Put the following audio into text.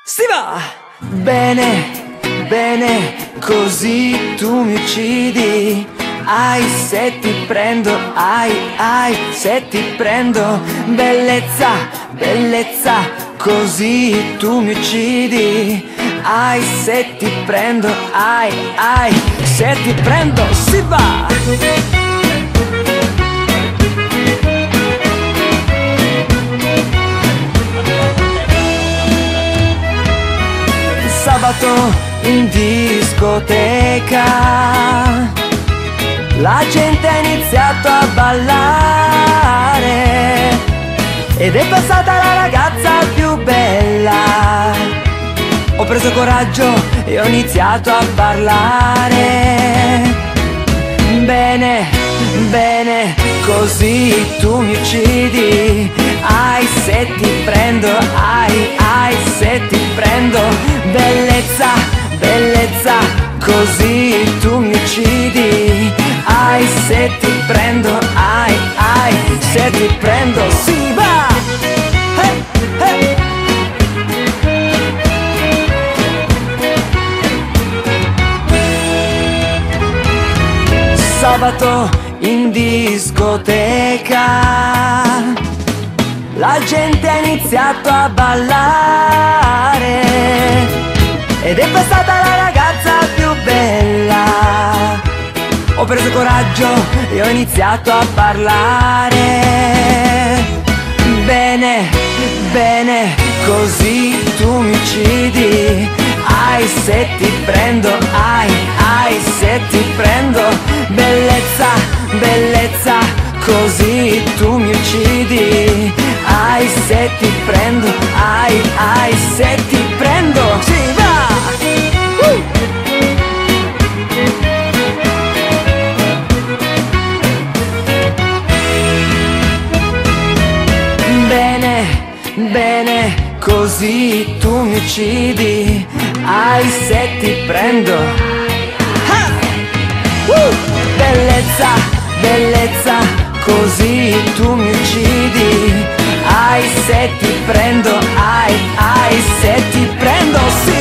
Si va! Bene, bene, così tu mi uccidi. Ai, se ti prendo, ai, se ti prendo. Bellezza, bellezza, così tu mi uccidi. Ai, se ti prendo, ai, se ti prendo, si va! Sabato in discoteca, la gente ha iniziato a ballare ed è passata la ragazza più bella. Ho preso coraggio e ho iniziato a parlare. Bene, bene, così tu mi uccidi. Ai, se ti prendo, ai, se ti prendo. Bellezza, bellezza, così tu mi uccidi. Ai, se ti prendo, ai, se ti prendo, si va! Hey, hey. Sabato in discoteca, la gente ha iniziato a ballare ed è passata la ragazza più bella. Ho preso coraggio e ho iniziato a parlare. Bene, bene, così tu mi uccidi. Ai, se ti prendo, ai, se ti prendo. Bellezza, bellezza, così tu mi uccidi. Ai, se ti prendo, ai, se ti prendo, si va! Bene, bene, così tu mi uccidi. Ai, se ti prendo. Bellezza, bellezza, così tu mi uccidi. Ai, se ti prendo, ai, se ti prendo, sì!